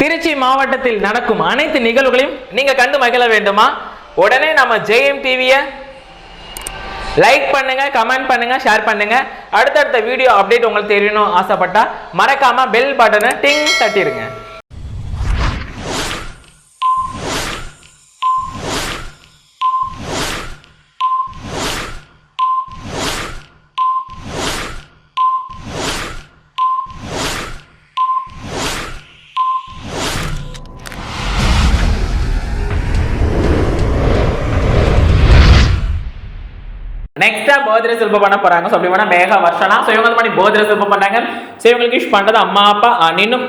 திருச்சி மாவட்டத்தில் நடக்கும் அனைத்து நிகழ்வுகளையும் நீங்க கண்டு மகிழ வேண்டுமா? உடனே நம்ம ஜெயம் டிவியை லைக் பண்ணுங்க, கமெண்ட் பண்ணுங்க, ஷேர் பண்ணுங்க. அடுத்தடுத்த வீடியோ அப்டேட் உங்களுக்கு தெரியணும் ஆசைப்பட்டா மறக்காம பெல் பட்டனை டிங் தட்டிடுங்க. நெக்ஸ்டா பர்த்டே செலிப்ரேட் பண்ண போறாங்க. சோ அப்படினா மேகா வர்ஷனா. சோ இவங்க வந்து பர்த்டே செலிப்ரேட் பண்றாங்க. சோ இவங்களுக்கு விஷ் பண்றது அம்மா அப்பா இன்னும்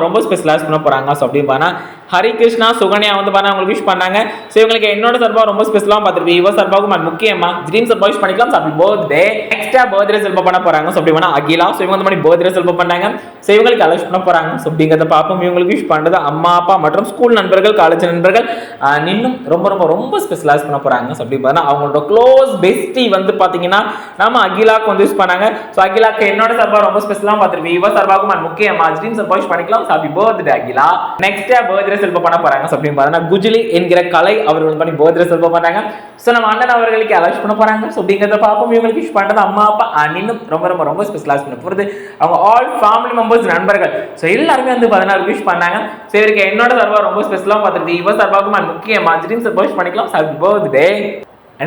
ரொம்ப ஸ்பெஷலைஸ் பண்ண போறாங்க. சோ அப்படினா ஹரி கிருஷ்ணா சுகன்யா வந்து உங்களுக்கு விஷ் பண்ணாங்க. சோ இவங்களுக்கு என்னோட சார்பா ரொம்ப ஸ்பெஷலா பார்த்துட்டு இவ சார்பாக முக்கியமா ட்ரீம் சார்பா விஷ் பண்ணிக்கலாம். Happy birthday. நெக்ஸ்டா பர்த்டே செலிப்ரேட் பண்ண போறாங்க. சோ அப்படினா அகிலா. சோ இவங்க வந்து பர்த்டே செலிப்ரேட் பண்ணாங்க. சோ இவங்களுக்கு அலஷ் பண்ண போறாங்க. சோ அப்படிங்கறத பாப்போம். இவங்களுக்கு விஷ் பண்றது அம்மா அப்பா மற்றும் ஸ்கூல் நண்பர்கள், காலேஜ் நண்பர்கள் இன்னும் ரொம்ப ஸ்பெஷலைஸ் பண்ண போறாங்க. சோ அப்படினா அவங்களோட க்ளோஸ் பெஸ்டி வந்து பாத்தீங்கன்னா நாம அகிலாக்கு வந்து யூஸ் பண்ணாங்க. சோ அகிலாக்கு என்னோட சார்பா ரொம்ப ஸ்பெஷலா பார்த்துட்டு இவ சார்பாக முக்கியமா ட்ரீம் சார்பா விஷ் பண்ணிக்கலாம். Happy birthday Akila. Next birthday celebrate பண்ண போறாங்க. சோ அப்படினு பார்த்தா குஜிலி என்கிற கலை அவர்கள் வந்து பர்த்டே செலிப்ரேட் பண்ணாங்க. சோ நம்ம அண்ணன் அவர்களுக்கு அலஷ் பண்ண போறாங்க. சோ அப்படிங்கறத பாப்போம். இவங்களுக்கு விஷ் பண்றது அம்மா அப்பா இன்னும் ரொம்ப ஸ்பெஷலைஸ் பண்ண போறது அவங்க ஆல் ஃபேமிலி மெம்பர்ஸ், நண்பர்கள். சோ எல்லாரும் வந்து 16 விஷ் பண்ணாங்க. சோ இவருக்கு என்னோட சார்பா ரொம்ப ஸ்பெஷலா பார்த்துட்டு இவ சார்பாக முக்கியமா ட்ரீம் சார்பா விஷ் பண்ணிக்கலாம். Happy birthday.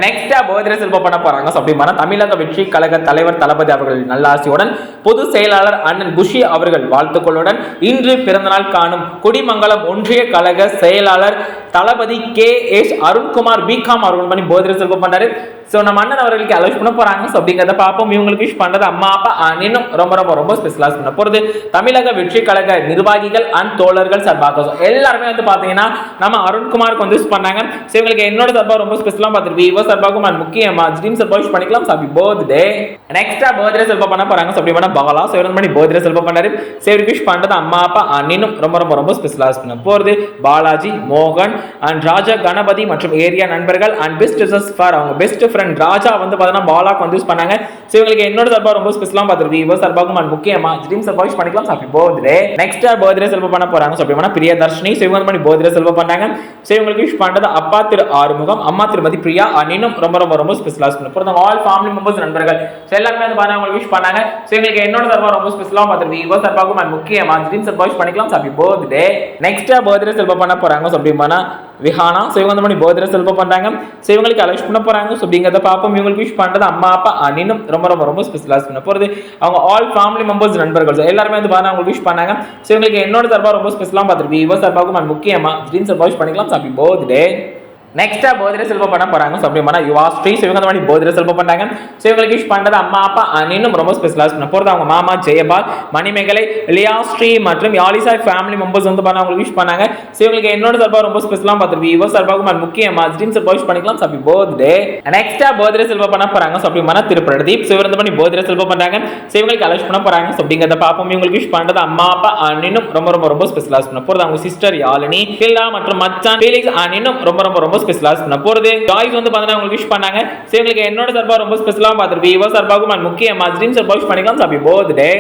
நெக்ஸ்டா பர்த்டே செலிப்ரேட் பண்ண போறாங்க. சோ அப்படினா தமிழக வெற்றி கழக தலைவர் தளபதி அவர்கள் நல்லாசியுடன் பொதுச் செயலாளர் அண்ணன் குஷி அவர்கள் வாழ்த்துக்களுடன் இன்று பிறந்தநாள் காணும் குடிமங்கலம் ஒன்றிய கழக செயலாளர் தளபதி KS அருண்குமார் பிகாம் அவர்கள் பர்த்டே செலிப்ரேட் பண்றாரு. சோ நம்ம அண்ணன் அவர்களுக்கு அலோஸ் பண்ண போறாங்க. சோ அப்படிங்கறத பாப்போம். இவங்களுக்கு விஷ் பண்றது அம்மா அப்பா இன்னும் ரொம்ப ஸ்பெஷலைஸ் பண்ண போறது தமிழக வெற்றி கழக நிர்வாகிகள் அண்ட் தோழர்கள் சார்பாக. எல்லாருமே வந்து பாத்தீங்கன்னா நம்ம அருண்குமாருக்கு வந்து விஷ் பண்ணாங்க. சோ இவங்களுக்கு என்னோட சார்பா ரொம்ப ஸ்பெஷலா பார்த்துட்டு இவ சார்பாக முக்கியமா ட்ரீம் சார்பா விஷ் பண்ணிக்கலாம். Happy birthday. நெக்ஸ்டா பர்த்டே செலிப்ரேட் பண்ண போறாங்க. சோ அப்படினா பாலா. சோ இவங்க பர்த்டே செலிப்ரேட் பண்ணாரு. சோ இவருக்கு விஷ் பண்றது அம்மா அப்பா இன்னும் ரொம்ப ஸ்பெஷலைஸ் பண்ண போறது பாலாஜி, மோகன் அண்ட் ராஜா கணபதி மற்றும் ஏரியா நண்பர்கள் அண்ட் பெஸ்ட் விஷஸ் ஃபார் அவங்க பெஸ்ட் ஃப்ரெண்ட் ராஜா வந்து பாத்தீங்கன்னா பாலாக்கு வந்து யூஸ் பண்ணாங்க. சோ இவங்களுக்கு என்னோட சார்பா ரொம்ப ஸ்பெஷலா பார்த்துட்டு இவ சார்பாக முக்கியமா ட்ரீம் சார்பா விஷ் பண்ணிக்கலாம். Happy birthday. Next birthday celebrate பண்ண போறாங்க. சோ அப்படினா பிரியதர்ஷினி. சோ இவங்க வந்து பர்த்டே செலிப்ரேட் பண்ணாங்க. சோ இவங்களுக்கு விஷ் பண்றது அப்பா திரு ஆறுமுகம், அம்மா திருமதி பிரியா இன்னும் ரொம்ப ஸ்பெஷலைஸ் பண்ண போறாங்க ஆல் ஃபேமிலி மெம்பர்ஸ், நண்பர்கள். சோ எல்லாரும் வந்து பாத்தீங்கன்னா உங்களுக்கு விஷ் பண்ணாங்க. சோ இவங்களுக்கு என்னோட சார்பா ரொம்ப ஸ்பெஷலா பார்த்துட்டு இவ சார்பாக முக்கியமா ட்ரீம் சார்பா விஷ் பண்ணிக்கலாம். Happy birthday. Next birthday celebrate பண்ண போறாங்க. சோ அப்படினா விஹானா. சோ இவங்க வந்து பர்த்டே செலிப்ரேட் பண்றாங்க. சோ இவங்களுக்கு அலஷ் பண்ண போறாங்க. சோ அப்படிங்கறத பாப்போம். இவங்களுக்கு விஷ் பண்றது அம்மா அப்பா இன்னும் ரொம்ப ஸ்பெஷலைஸ் பண்ண போறது அவங்க ஆல் ஃபேமிலி மெம்பர்ஸ், நண்பர்கள். எல்லாரும் வந்து பாத்தீங்கன்னா உங்களுக்கு விஷ் பண்ணாங்க. சோ இவங்களுக்கு என்னோட சார்பா ரொம்ப ஸ்பெஷலா பார்த்துட்டு இவ சார்பாக முக்கியமா ட்ரீம் சார்பா விஷ் பண்ணிக்கலாம். Happy birthday. Next birthday celebrate பண்ண போறாங்க. சோ அப்படினா யுவாஸ்ரீ. சோ இவங்க வந்து பர்த்டே செலிப்ரேட் பண்றாங்க. சோ இவங்களுக்கு விஷ் பண்றது அம்மா அப்பா இன்னும் ரொம்ப ஸ்பெஷலைஸ் பண்ண போறது அவங்க மாமா ஜெயபால், மணிமேகலை, லியாஸ்ரீ மற்றும் யாலிசா ஃபேமிலி மெம்பர்ஸ் வந்து உங்களுக்கு விஷ் பண்ணாங்க. சோ இவங்களுக்கு என்னோட சார்பா ரொம்ப ஸ்பெஷலா பார்த்துட்டு இவ சார்பாக முக்கியமா ட்ரீம் சார்பா விஷ் பண்ணிக்கலாம். Happy birthday. Next birthday celebrate பண்ண போறாங்க. சோ அப்படினா திரு பிரதீப். சோ இவங்க வந்து பர்த்டே செலிப்ரேட் பண்றாங்க. சோ இவங்களுக்கு அலஷ் பண்ண போறாங்க. சோ அப்படிங்கறத பாப்போம். இவங்களுக்கு விஷ் பண்றது அம்மா அப்பா இன்னும் ரொம்ப ஸ்பெஷலைஸ் பண்ண போறது அவங்க சிஸ்டர் யாழினி, கில்லா மற்றும் மச்சான் ஃபீலிக்ஸ் இன்னும் ரொம்ப ஸ்பெஷலைஸ் பண்ண போறது ஜாய்ஸ் வந்து பாத்தீங்கன்னா உங்களுக்கு விஷ் பண்ணாங்க. சோ இவங்களுக்கு என்னோட சார்பா ரொம்ப ஸ்பெஷலா பார்த்துட்டு இவ சார்பாக முக்கியமா ட்ரீம் சார்பா விஷ் பண்ணிக்கலாம். Happy birthday.